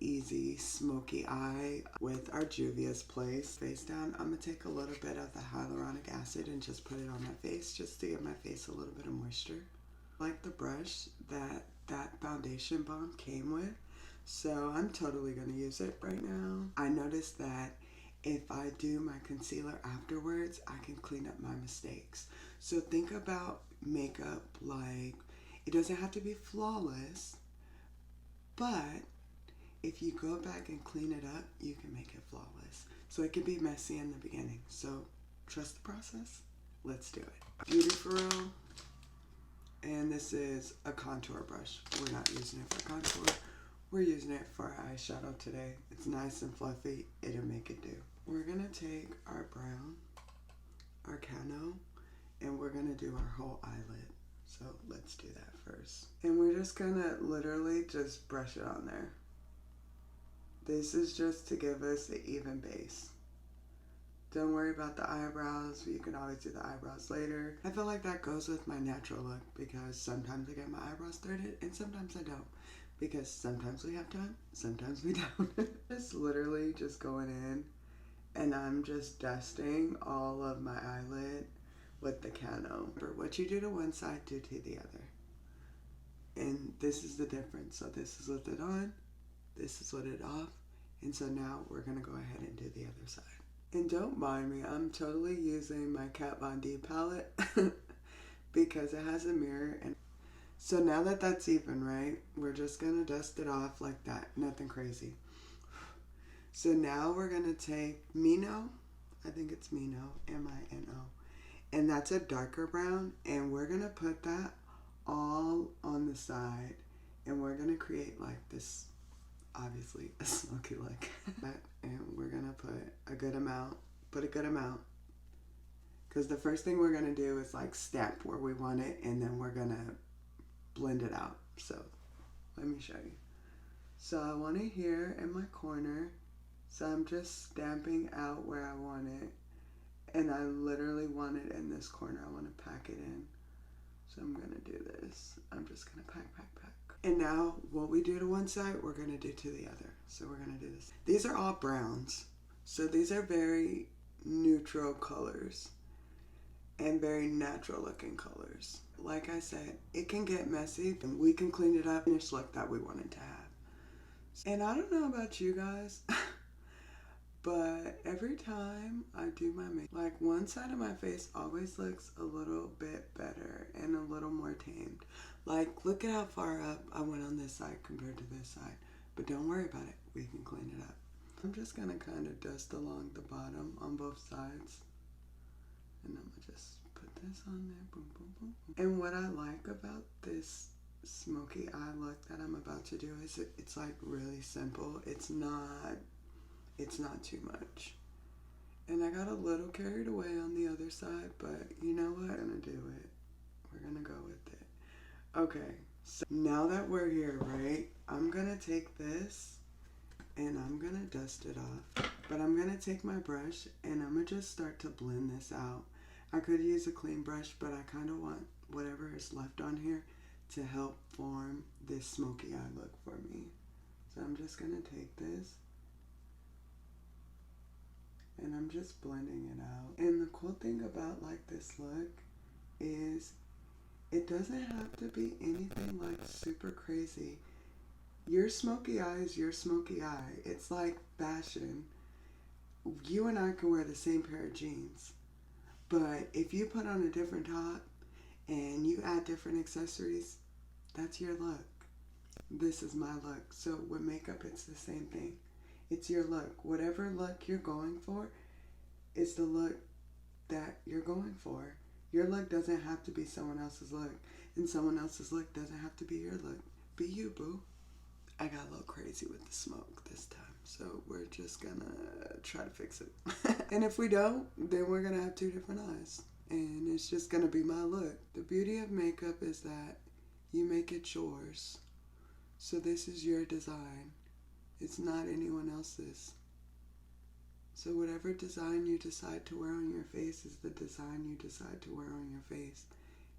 easy smoky eye with our Juvia's Place. Face down, I'm going to take a little bit of the hyaluronic acid and just put it on my face just to give my face a little bit of moisture. I like the brush that foundation balm came with, so I'm totally going to use it right now. I noticed that if I do my concealer afterwards, I can clean up my mistakes. So think about makeup like it doesn't have to be flawless, but if you go back and clean it up, you can make it flawless. So it can be messy in the beginning. So trust the process. Let's do it. Beauty for real. And this is a contour brush. We're not using it for contour. We're using it for eyeshadow today. It's nice and fluffy. It'll make it do. We're gonna take our brown, our Cano, and we're gonna do our whole eyelid. So let's do that first. And we're just gonna literally just brush it on there. This is just to give us an even base. Don't worry about the eyebrows. You can always do the eyebrows later. I feel like that goes with my natural look because sometimes I get my eyebrows threaded and sometimes I don't. Because sometimes we have time, sometimes we don't. Just literally just going in and I'm just dusting all of my eyelid with the Cano. What you do to one side, do to the other. And this is the difference. So this is with it on, this is with it off. And so now we're gonna go ahead and do the other side. And don't mind me, I'm totally using my Kat Von D palette because it has a mirror. And so now that that's even, right, we're just gonna dust it off like that, nothing crazy. So now we're gonna take Mino, I think it's Mino, M-I-N-O, and that's a darker brown, and we're gonna put that all on the side, and we're gonna create like this, obviously a smoky look. And we're gonna put a good amount, because the first thing we're gonna do is like stamp where we want it, and then we're gonna blend it out. So let me show you. So I want it here in my corner, so I'm just stamping out where I want it, and I literally want it in this corner. I want to pack it in. So I'm gonna do this. I'm just gonna pack. And now what we do to one side, we're gonna do to the other. So we're gonna do this. These are all browns. So these are very neutral colors and very natural looking colors. Like I said, it can get messy and we can clean it up. Finished look that we wanted to have. And I don't know about you guys, but every time I do my makeup, like one side of my face always looks a little bit better and a little more tamed. Like, look at how far up I went on this side compared to this side. But don't worry about it, we can clean it up. I'm just gonna kind of dust along the bottom on both sides. And I'm gonna just put this on there, boom, boom, boom. And what I like about this smoky eye look that I'm about to do is it's like really simple. It's not too much. And I got a little carried away on the other side, but you know what? We're gonna do it. We're gonna go with it. Okay, so now that we're here, right, I'm gonna take this and I'm gonna dust it off. But I'm gonna take my brush and I'm gonna just start to blend this out. I could use a clean brush, but I kind of want whatever is left on here to help form this smoky eye look for me. So I'm just gonna take this and I'm just blending it out. And the cool thing about like this look is it doesn't have to be anything like super crazy. Your smoky eye is your smoky eye. It's like fashion. You and I can wear the same pair of jeans, but if you put on a different top and you add different accessories, that's your look. This is my look. So with makeup, it's the same thing. It's your look. Whatever look you're going for is the look that you're going for. Your look doesn't have to be someone else's look, and someone else's look doesn't have to be your look. Be you, boo. I got a little crazy with the smoke this time, so we're just gonna try to fix it. And if we don't, then we're gonna have two different eyes, and it's just gonna be my look. The beauty of makeup is that you make it yours. So this is your design. It's not anyone else's. So whatever design you decide to wear on your face is the design you decide to wear on your face.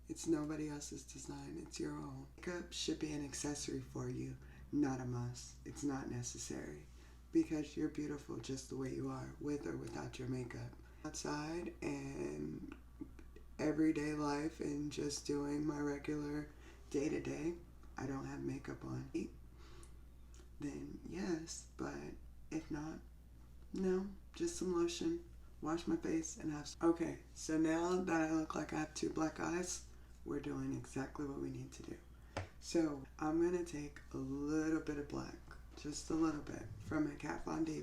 It's nobody else's design, it's your own. Makeup should be an accessory for you, not a must. It's not necessary because you're beautiful just the way you are, with or without your makeup. Outside and everyday life and just doing my regular day-to-day, I don't have makeup on, then yes, but if not, no, just some lotion, wash my face, and have some. Okay, so now that I look like I have 2 black eyes, we're doing exactly what we need to do. So I'm gonna take a little bit of black, just a little bit, from my Kat Von D.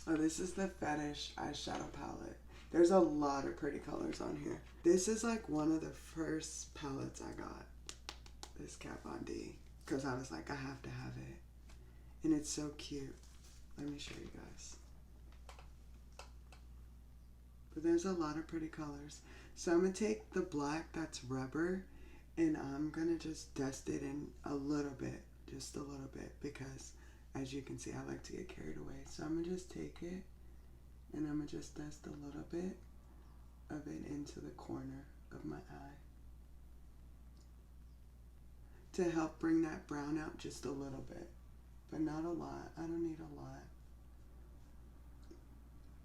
Oh, this is the Fetish eyeshadow palette. There's a lot of pretty colors on here. This is like one of the first palettes I got, this Kat Von D, because I was like, I have to have it. And it's so cute. Let me show you guys. But there's a lot of pretty colors. So I'm going to take the black that's rubber and I'm going to just dust it in a little bit. Just a little bit. Because as you can see, I like to get carried away. So I'm going to just take it and I'm going to just dust a little bit of it into the corner of my eye. To help bring that brown out just a little bit. But not a lot. I don't need a lot.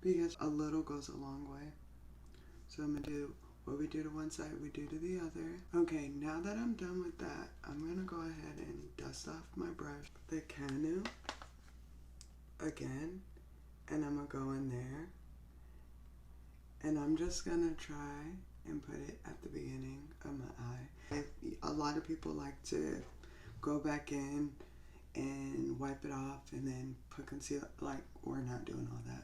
Because a little goes a long way. So I'm going to do what we do to one side, we do to the other. Okay, now that I'm done with that, I'm going to go ahead and dust off my brush. The Cano again. And I'm going to go in there. And I'm just going to try and put it at the beginning of my eye. A lot of people like to go back in and wipe it off and then put concealer. Like, we're not doing all that.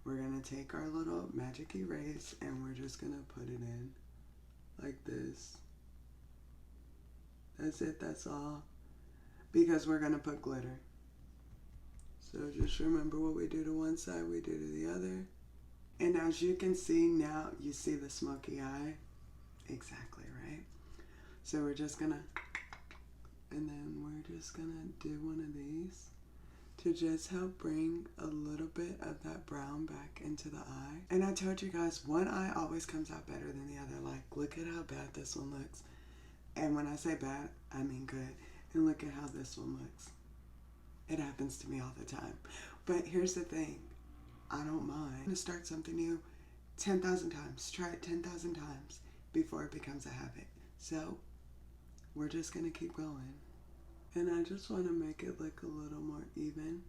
We're going to take our little magic erase and we're just going to put it in like this. That's it, that's all. Because we're going to put glitter. So just remember what we do to one side, we do to the other. And as you can see now, you see the smoky eye. Exactly, right? So we're just going to, and then we're just going to do one of these to just help bring a little bit of that brown back into the eye. And I told you guys, one eye always comes out better than the other. Like, look at how bad this one looks. And when I say bad, I mean good. And look at how this one looks. It happens to me all the time. But here's the thing. I don't mind to start something new 10,000 times. Try it 10,000 times before it becomes a habit. So we're just going to keep going. And I just want to make it look a little more even.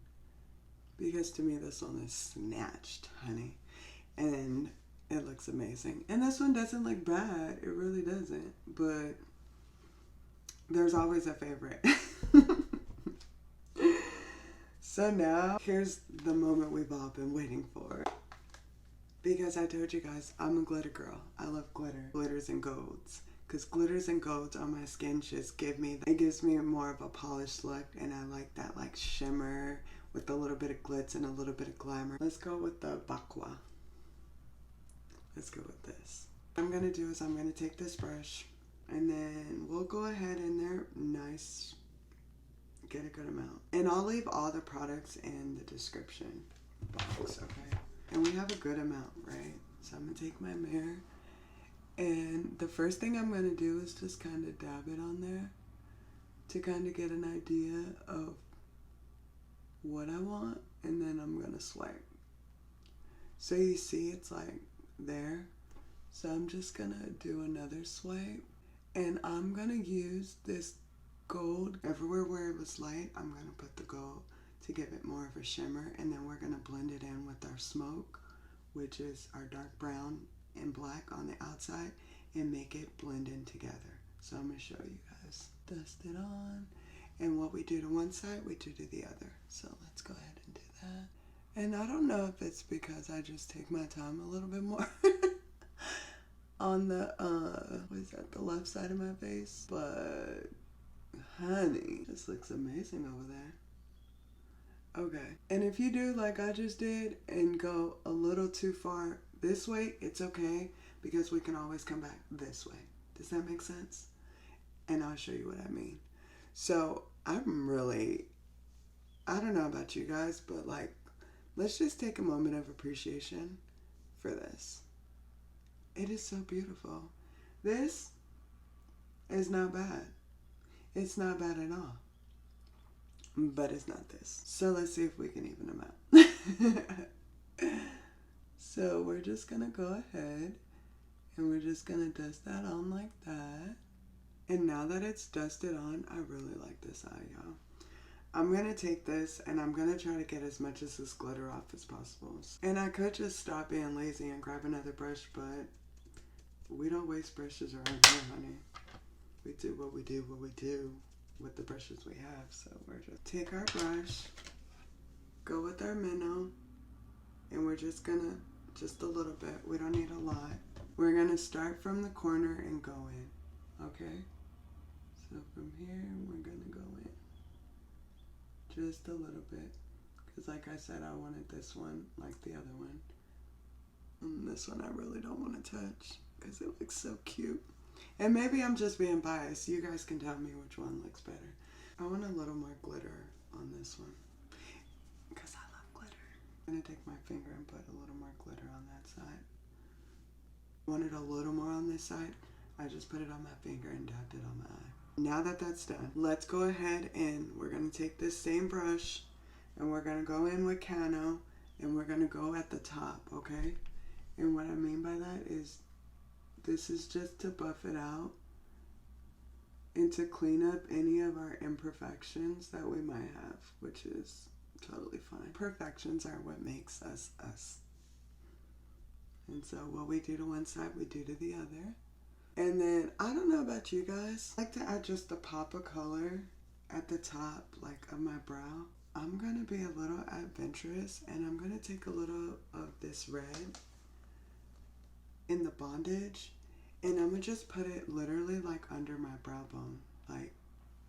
Because to me, this one is snatched, honey. And it looks amazing. And this one doesn't look bad. It really doesn't. But there's always a favorite. So now, here's the moment we've all been waiting for. Because I told you guys, I'm a glitter girl. I love glitter. Glitters and golds. Because glitters and golds on my skin just it gives me more of a polished look. And I like that like shimmer with a little bit of glitz and a little bit of glamour. Let's go with the Bakwa. Let's go with this. What I'm going to do is I'm going to take this brush. And then we'll go ahead in there. Nice. Get a good amount. And I'll leave all the products in the description box, okay? And we have a good amount, right? So I'm going to take my mirror. And the first thing I'm going to do is just kind of dab it on there to kind of get an idea of what I want. And then I'm going to swipe. So you see it's like there. So I'm just going to do another swipe. And I'm going to use this gold. Everywhere where it was light, I'm going to put the gold to give it more of a shimmer. And then we're going to blend it in with our smoke, which is our dark brown and black on the outside, and make it blend in together. So I'm going to show you guys. Dust it on. And what we do to one side, we do to the other. So let's go ahead and do that. And I don't know if it's because I just take my time a little bit more on the, what is that, the left side of my face. But honey, this looks amazing over there. Okay, and if you do like I just did and go a little too far this way, it's okay, because we can always come back this way. Does that make sense? And I'll show you what I mean. So I'm really, I don't know about you guys, but like, let's just take a moment of appreciation for this. It is so beautiful. This is not bad. It's not bad at all. but it's not this. So let's see if we can even them out. So we're just gonna go ahead and we're just gonna dust that on like that. And now that it's dusted on, I really like this eye, y'all. I'm gonna take this and I'm gonna try to get as much of this glitter off as possible. And I could just stop being lazy and grab another brush, but we don't waste brushes around here, honey. We do what we do with the brushes we have. So we're just take our brush, go with our Mino, and we're just gonna, just a little bit. We don't need a lot. We're gonna start from the corner and go in, okay? So from here, we're gonna go in. Just a little bit. Because like I said, I wanted this one like the other one. And this one I really don't want to touch because it looks so cute. And maybe I'm just being biased. You guys can tell me which one looks better. I want a little more glitter on this one because I love glitter. I'm going to take my finger and put a little more glitter on that side. Wanted a little more on this side. I just put it on my finger and dabbed it on my eye. Now that that's done, let's go ahead and we're going to take this same brush and we're going to go in with Cano and we're going to go at the top, okay? And what I mean by that is this is just to buff it out and to clean up any of our imperfections that we might have, which is totally fine. Perfections are what makes us us. And so what we do to one side, we do to the other. And then, I don't know about you guys, I like to add just a pop of color at the top, like of my brow. I'm going to be a little adventurous and I'm going to take a little of this red in the Bondage and I'm going to just put it literally like under my brow bone, like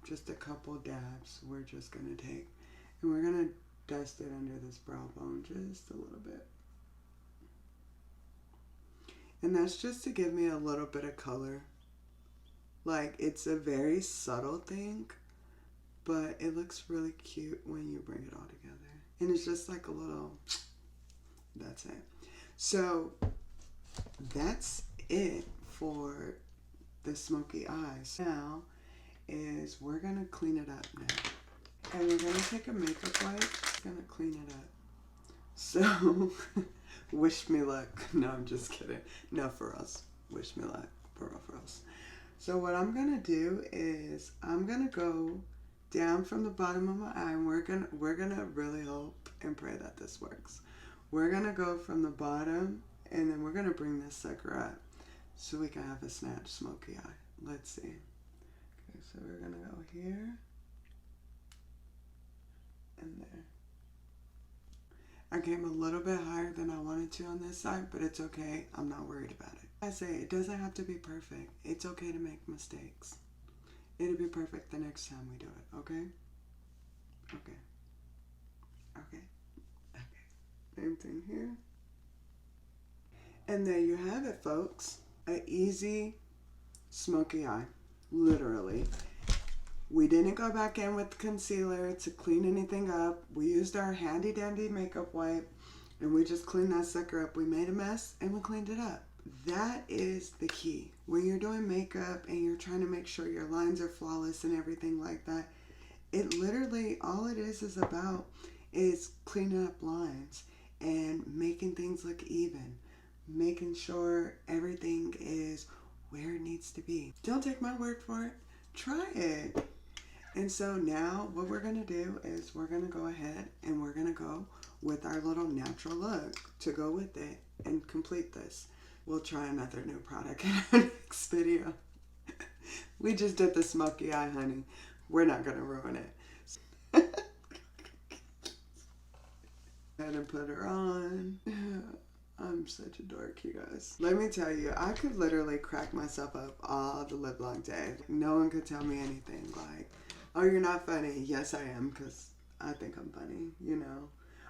just a couple dabs we're just going to take. And we're going to dust it under this brow bone just a little bit. And that's just to give me a little bit of color. Like, it's a very subtle thing, but it looks really cute when you bring it all together. And it's just like a little, that's it. So, that's it for the smoky eyes. Now, is we're going to clean it up now. And we're going to take a makeup wipe. It's going to clean it up. So... wish me luck. No, I'm just kidding. No, for us. Wish me luck. For us. So what I'm going to do is I'm going to go down from the bottom of my eye and we're going to really hope and pray that this works. We're going to go from the bottom and then we're going to bring this sucker up so we can have a snatch smoky eye. Let's see. Okay, so we're going to go here and there. I came a little bit higher than I wanted to on this side, but it's okay. I'm not worried about it. I say it doesn't have to be perfect. It's okay to make mistakes. It'll be perfect the next time we do it, okay? Okay. Okay. Okay. Same thing here. And there you have it, folks. An easy smoky eye. Literally. We didn't go back in with concealer to clean anything up. We used our handy dandy makeup wipe and we just cleaned that sucker up. We made a mess and we cleaned it up. That is the key. When you're doing makeup and you're trying to make sure your lines are flawless and everything like that, it literally, all it is about is cleaning up lines and making things look even. Making sure everything is where it needs to be. Don't take my word for it. Try it. And so now what we're going to do is we're going to go ahead and we're going to go with our little natural look to go with it and complete this. We'll try another new product in our next video. We just did the smoky eye, honey. We're not going to ruin it. And put her on. I'm such a dork, you guys. Let me tell you, I could literally crack myself up all the livelong day. No one could tell me anything like, oh, you're not funny. Yes, I am, because I think I'm funny, you know.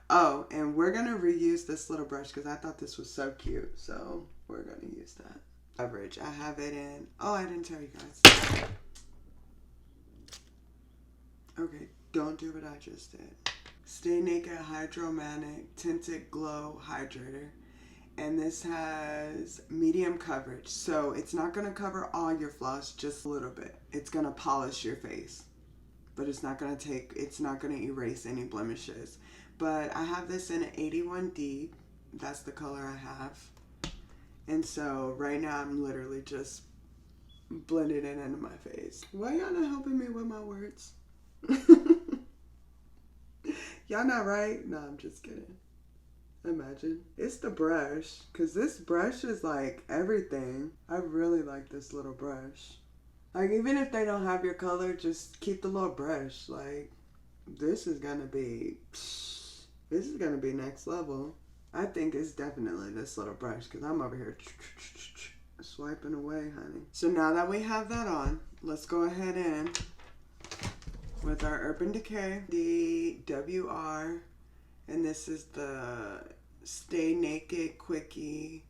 Oh, and we're going to reuse this little brush because I thought this was so cute. So we're going to use that. Coverage. I have it in. Oh, I didn't tell you guys. Okay, don't do what I just did. Stay Naked Hydromaniac Tinted Glow Hydrator. And this has medium coverage. So it's not going to cover all your flaws, just a little bit. It's going to polish your face. but it's not going to erase any blemishes. But I have this in an 81D. That's the color I have. And so right now I'm literally just blending it into my face. Why y'all not helping me with my words? Y'all not right? No, I'm just kidding. Imagine. It's the brush, because this brush is like everything. I really like this little brush. Like, even if they don't have your color, just keep the little brush. Like, this is gonna be next level. I think it's definitely this little brush, because I'm over here swiping away, honey. So now that we have that on, let's go ahead in with our Urban Decay, the WR, and this is the Stay Naked Quickie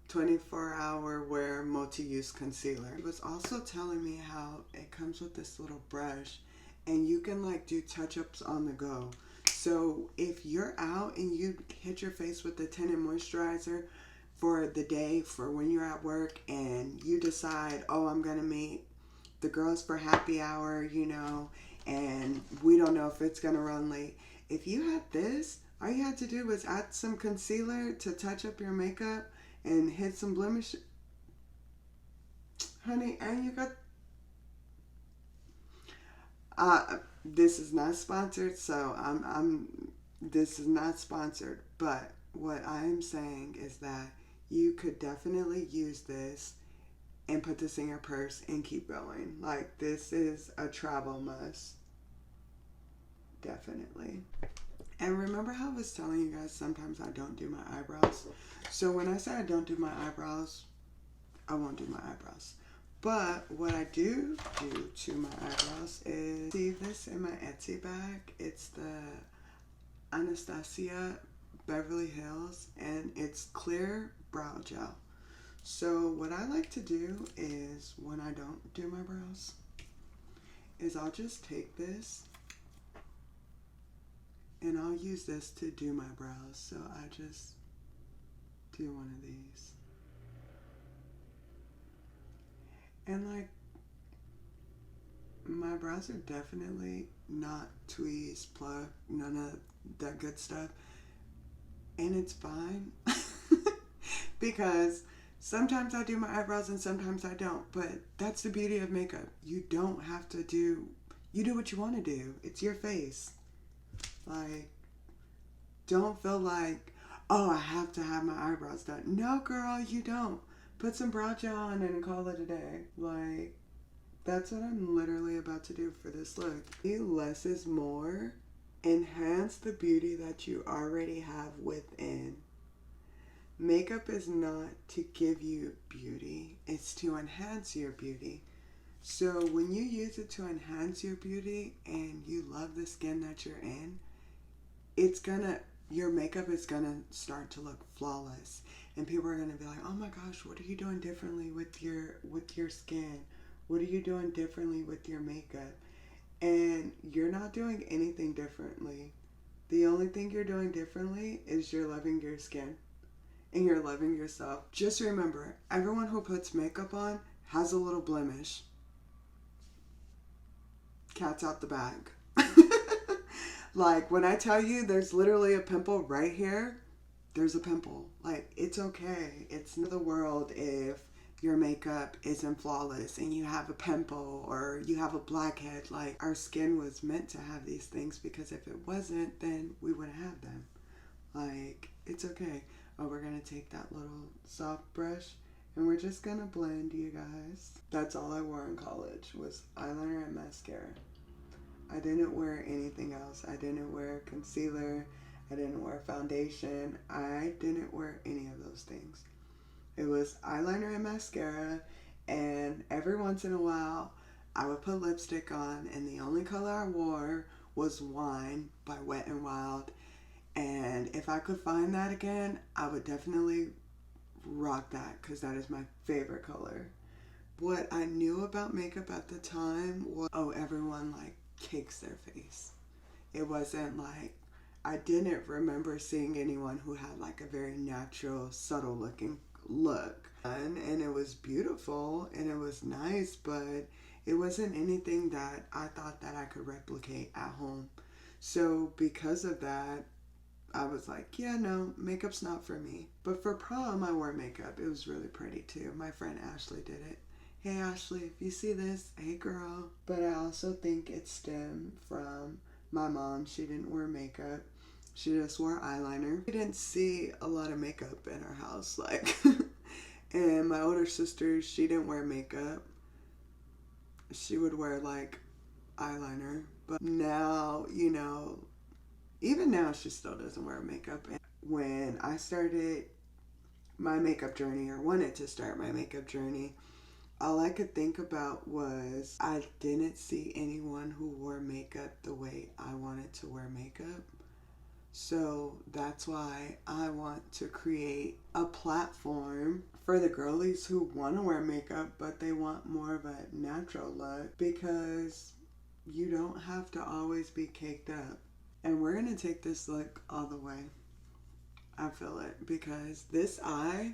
24-hour wear multi-use concealer. It was also telling me how it comes with this little brush, and you can like do touch-ups on the go. So if you're out and you hit your face with the tinted moisturizer for the day, for when you're at work, and you decide, oh, I'm gonna meet the girls for happy hour, you know, and we don't know if it's gonna run late. If you had this, all you had to do was add some concealer to touch up your makeup and hit some blemish, honey, and you got this is not sponsored, so this is not sponsored, but what I'm saying is that you could definitely use this and put this in your purse and keep going. Like, this is a travel must. Definitely. And remember how I was telling you guys sometimes I don't do my eyebrows? So when I say I don't do my eyebrows, I won't do my eyebrows. But what I do to my eyebrows is, see this in my Etsy bag? It's the Anastasia Beverly Hills, and it's clear brow gel. So what I like to do is, when I don't do my brows, is I'll just take this and I'll use this to do my brows. So I just do one of these. And like, my brows are definitely not tweezed, plucked, none of that good stuff. And it's fine. Because sometimes I do my eyebrows and sometimes I don't. But that's the beauty of makeup. You don't have to do, you do what you want to do. It's your face. Like, don't feel like, oh, I have to have my eyebrows done. No, girl, you don't. Put some brow gel on and call it a day. Like, that's what I'm literally about to do for this look. Less is more. Enhance the beauty that you already have within. Makeup is not to give you beauty. It's to enhance your beauty. So when you use it to enhance your beauty and you love the skin that you're in, your makeup is gonna start to look flawless. And people are gonna be like, oh my gosh, what are you doing differently with your skin? What are you doing differently with your makeup? And you're not doing anything differently. The only thing you're doing differently is you're loving your skin and you're loving yourself. Just remember, everyone who puts makeup on has a little blemish. Cat's out the bag. Like, when I tell you there's literally a pimple right here, there's a pimple. Like, it's okay. It's not the world if your makeup isn't flawless and you have a pimple or you have a blackhead. Like, our skin was meant to have these things, because if it wasn't, then we wouldn't have them. Like, it's okay. Oh, we're gonna take that little soft brush and we're just gonna blend, you guys. That's all I wore in college was eyeliner and mascara. I didn't wear anything else. I didn't wear concealer. I didn't wear foundation. I didn't wear any of those things. It was eyeliner and mascara, and every once in a while I would put lipstick on, and the only color I wore was Wine by Wet n Wild. And if I could find that again, I would definitely rock that, because that is my favorite color. What I knew about makeup at the time was, oh, everyone like cakes their face. It wasn't like, I didn't remember seeing anyone who had like a very natural, subtle looking look. And it was beautiful and it was nice, but It wasn't anything that I thought that I could replicate at home. So because of that, I was like, yeah, no, makeup's not for me. But for prom, I wore makeup. It was really pretty too. My friend Ashley did it. Hey Ashley, if you see this, hey girl. But I also think it stemmed from my mom. She didn't wear makeup. She just wore eyeliner. We didn't see a lot of makeup in our house, like. And my older sister, she didn't wear makeup. She would wear like eyeliner. But now, you know, even now she still doesn't wear makeup. And when I started my makeup journey, or wanted to start my makeup journey, all I could think about was I didn't see anyone who wore makeup the way I wanted to wear makeup. So that's why I want to create a platform for the girlies who want to wear makeup, but they want more of a natural look, because you don't have to always be caked up. And we're going to take this look all the way. I feel it, because this eye,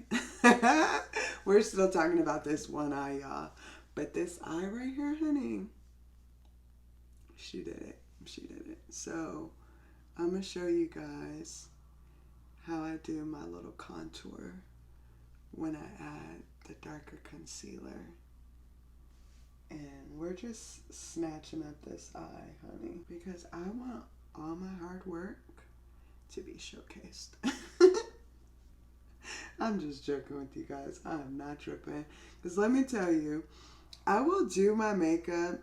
we're still talking about this one eye, y'all. But this eye right here, honey, she did it. She did it. So I'm going to show you guys how I do my little contour when I add the darker concealer. And we're just snatching up this eye, honey, because I want all my hard work to be showcased. I'm just joking with you guys. I'm not tripping. Because let me tell you, I will do my makeup,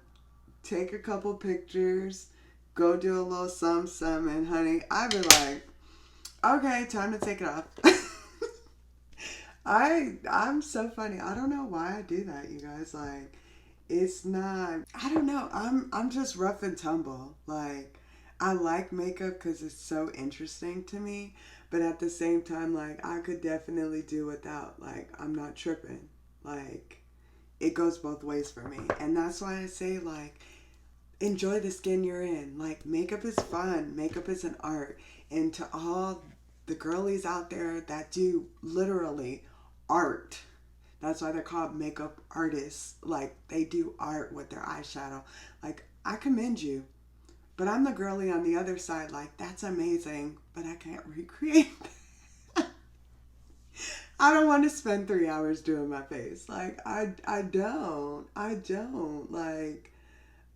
take a couple pictures, go do a little some, and honey, I'd be like, okay, time to take it off. I'm so funny. I don't know why I do that, you guys. Like, it's not, I don't know. I'm just rough and tumble. Like, I like makeup because it's so interesting to me. But at the same time, like, I could definitely do without. Like, I'm not tripping. Like, it goes both ways for me. And that's why I say, like, enjoy the skin you're in. Like, makeup is fun. Makeup is an art. And to all the girlies out there that do literally art, that's why they're called makeup artists. Like, they do art with their eyeshadow. Like, I commend you. But I'm the girly on the other side, like, that's amazing, but I can't recreate that. I don't want to spend 3 hours doing my face. Like, I don't. Like,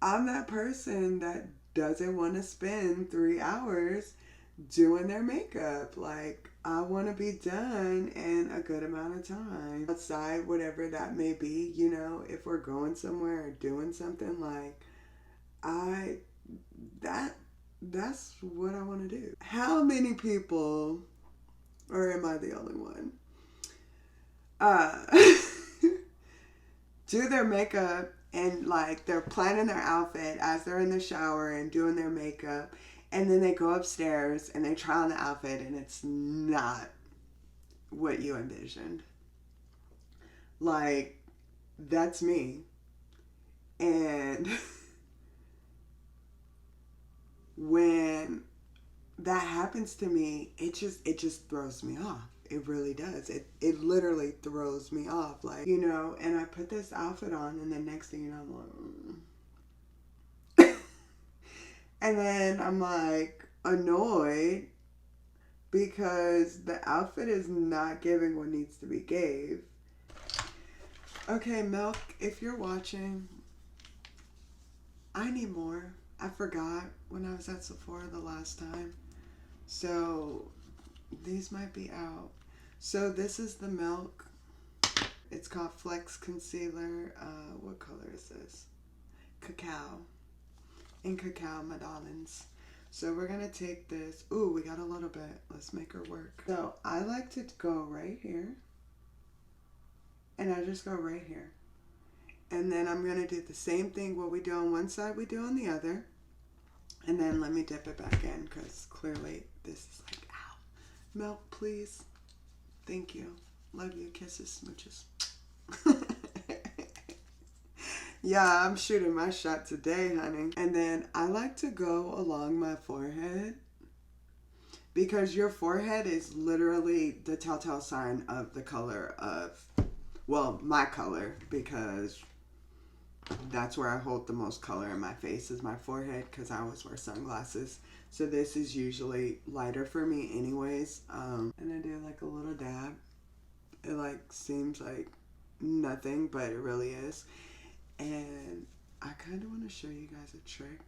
I'm that person that doesn't want to spend 3 hours doing their makeup. Like, I want to be done in a good amount of time. Outside, whatever that may be, you know, if we're going somewhere or doing something, like, that's what I want to do. How many people, or am I the only one, do their makeup and like they're planning their outfit as they're in the shower and doing their makeup, and then they go upstairs and they try on the outfit and it's not what you envisioned? Like, that's me. And when that happens to me, it just throws me off. It really does. It literally throws me off. Like, you know, and I put this outfit on and the next thing you know, I'm like, and then I'm like annoyed because the outfit is not giving what needs to be gave. Okay, Milk, if you're watching, I need more. I forgot when I was at Sephora the last time. So these might be out. So this is the Milk. It's called Flex Concealer. What color is this? Cacao. In Cacao, my darlings. So we're going to take this. Ooh, we got a little bit. Let's make her work. So I like to go right here. And I just go right here. And then I'm going to do the same thing. What we do on one side, we do on the other. And then let me dip it back in because clearly this is like, ow. Milk, please. Thank you. Love you. Kisses, smooches. Yeah, I'm shooting my shot today, honey. And then I like to go along my forehead because your forehead is literally the telltale sign of the color of, well, my color, because that's where I hold the most color in my face, is my forehead, because I always wear sunglasses. So this is usually lighter for me anyways. And I do like a little dab. It like seems like nothing, but it really is. And I kind of want to show you guys a trick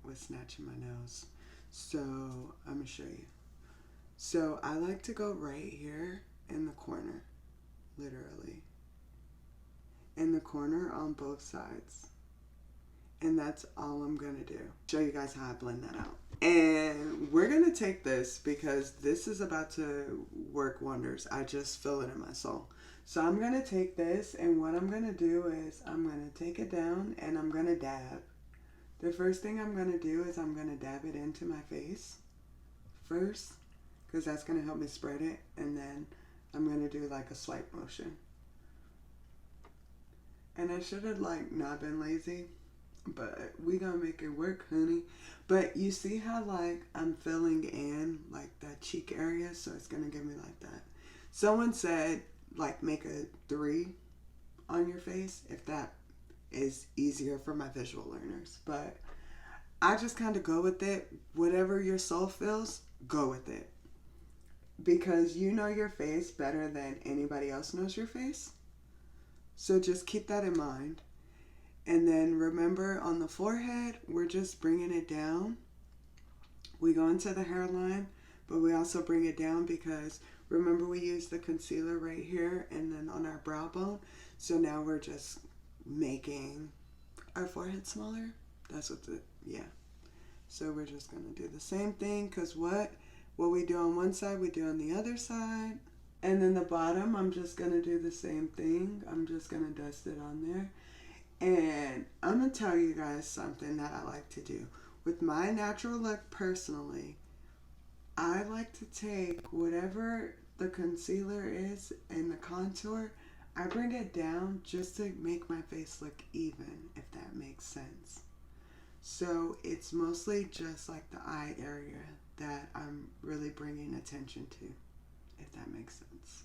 with snatching my nose. So I'm going to show you. So I like to go right here in the corner, literally. In the corner on both sides. And that's all I'm going to do. Show you guys how I blend that out. And we're going to take this because this is about to work wonders. I just feel it in my soul. So I'm going to take this, and what I'm going to do is I'm going to take it down and I'm going to dab. The first thing I'm going to do is I'm going to dab it into my face first, because that's going to help me spread it. And then I'm going to do like a swipe motion. And I should have like not been lazy, but we gonna make it work, honey. But you see how like I'm filling in like that cheek area, so it's gonna give me like that. Someone said like make a 3 on your face if that is easier for my visual learners. But I just kind of go with it. Whatever your soul feels, go with it. Because you know your face better than anybody else knows your face. So just keep that in mind. And then remember on the forehead, we're just bringing it down. We go into the hairline, but we also bring it down because remember we used the concealer right here and then on our brow bone. So now we're just making our forehead smaller. That's what yeah. So we're just going to do the same thing, because what we do on one side, we do on the other side. And then the bottom, I'm just going to do the same thing. I'm just going to dust it on there. And I'm going to tell you guys something that I like to do. With my natural look personally, I like to take whatever the concealer is and the contour, I bring it down just to make my face look even, if that makes sense. So it's mostly just like the eye area that I'm really bringing attention to, if that makes sense.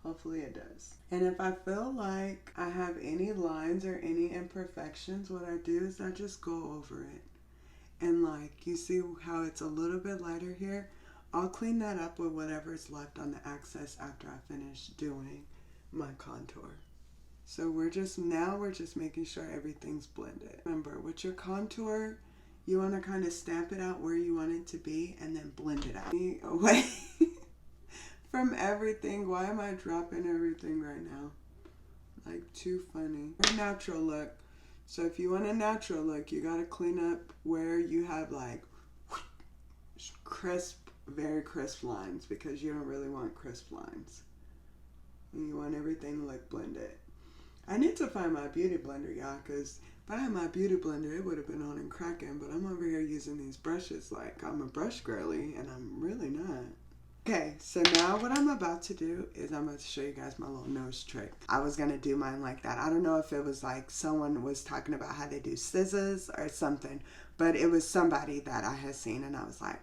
Hopefully it does. And if I feel like I have any lines or any imperfections, what I do is I just go over it. And like, you see how it's a little bit lighter here? I'll clean that up with whatever's left on the excess after I finish doing my contour. So we're just making sure everything's blended. Remember, with your contour, you want to kind of stamp it out where you want it to be and then blend it out. Away from everything. Why am I dropping everything right now? Like, too funny. A natural look. So if you want a natural look, you got to clean up where you have like crisp, very crisp lines, because you don't really want crisp lines. And you want everything to look blended. I need to find my beauty blender, y'all, because if I had my beauty blender, it would have been on and cracking, but I'm over here using these brushes like I'm a brush girly, and I'm really not. Okay, so now what I'm about to do is I'm going to show you guys my little nose trick. I was going to do mine like that. I don't know if it was like someone was talking about how they do scissors or something, but it was somebody that I had seen, and I was like,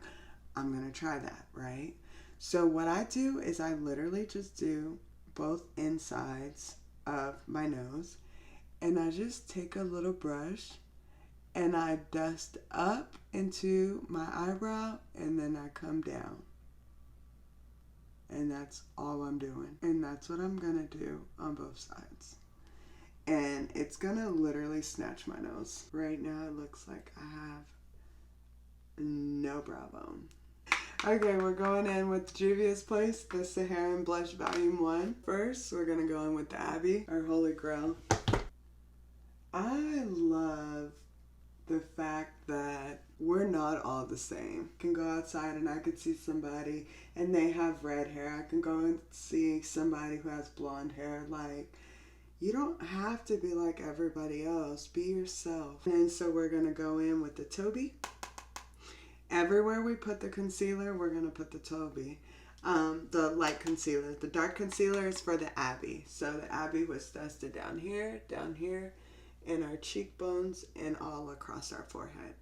I'm going to try that, right? So what I do is I literally just do both insides of my nose, and I just take a little brush and I dust up into my eyebrow, and then I come down. And that's all I'm doing. And that's what I'm going to do on both sides. And it's going to literally snatch my nose. Right now it looks like I have no brow bone. Okay, we're going in with Juvia's Place, the Sahara Blush Volume 1. First, we're going to go in with the Abby, our holy grail. I love the fact that we're not all the same. I can go outside and I could see somebody and they have red hair. I can go and see somebody who has blonde hair. Like, you don't have to be like everybody else. Be yourself. And so we're going to go in with the Toby. Everywhere we put the concealer, we're going to put the Toby. The light concealer. The dark concealer is for the Abby. So the Abby was dusted down here, in our cheekbones, and all across our forehead.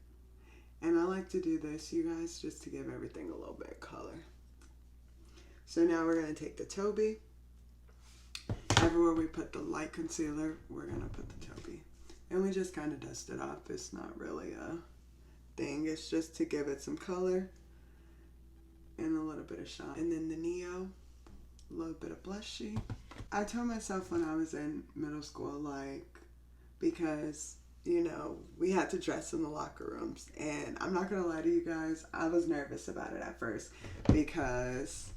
And I like to do this, you guys, just to give everything a little bit of color. So now we're going to take the Toby. Everywhere we put the light concealer, we're going to put the Toby. And we just kind of dust it off. It's not really a thing. It's just to give it some color and a little bit of shine. And then the Neo, a little bit of blushy. I told myself when I was in middle school, like, because, you know, we had to dress in the locker rooms. And I'm not going to lie to you guys, I was nervous about it at first because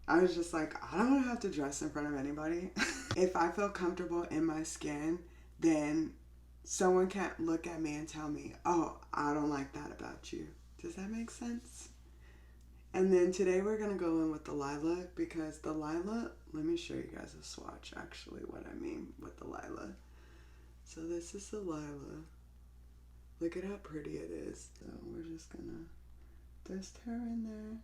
I was just like, I don't want to have to dress in front of anybody. If I feel comfortable in my skin, then someone can't look at me and tell me, oh, I don't like that about you. Does that make sense? And then today we're going to go in with the Lila, because the Lila, let me show you guys a swatch, actually, what I mean with the Lila. So this is the Lila. Look at how pretty it is. So we're just going to dust her in there.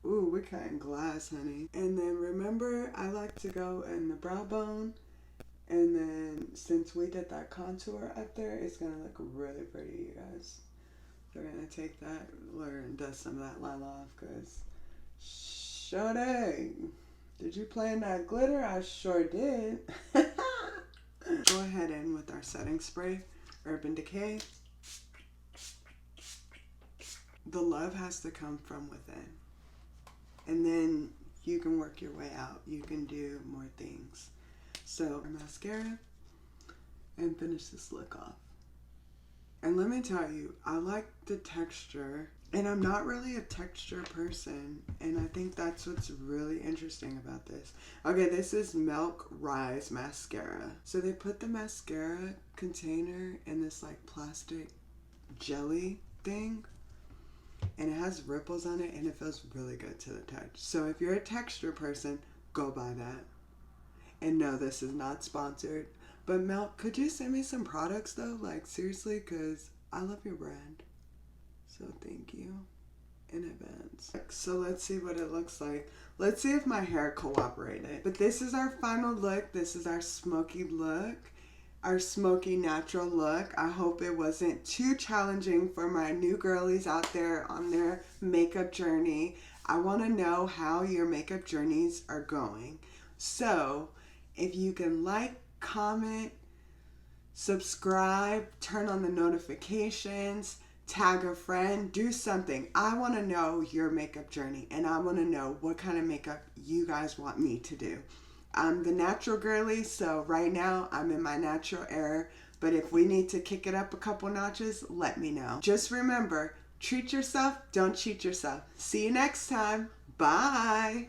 Ooh, we're cutting glass, honey. And then remember, I like to go in the brow bone. And then since we did that contour up there, it's going to look really pretty, you guys. We're going to take that and dust some of that Lila off, because Shorty, did you play in that glitter? I sure did. Go ahead in with our setting spray, Urban Decay. The love has to come from within. And then you can work your way out. You can do more things. So, mascara, and finish this look off. And let me tell you, I like the texture, and I'm not really a texture person, and I think that's what's really interesting about this. Okay, this is Milk Rise Mascara. So they put the mascara container in this like plastic jelly thing, and it has ripples on it, and it feels really good to the touch. So if you're a texture person, go buy that. And no, this is not sponsored. But Milk, could you send me some products though? Like seriously, because I love your brand. So thank you in advance. So let's see what it looks like. Let's see if my hair cooperated. But this is our final look. This is our smoky look. Our smoky natural look. I hope it wasn't too challenging for my new girlies out there on their makeup journey. I want to know how your makeup journeys are going. So if you can like, comment, subscribe, turn on the notifications, tag a friend, do something. I want to know your makeup journey, and I want to know what kind of makeup you guys want me to do. I'm the natural girly, so right now I'm in my natural era, but if we need to kick it up a couple notches, let me know. Just remember, treat yourself, don't cheat yourself. See you next time. Bye.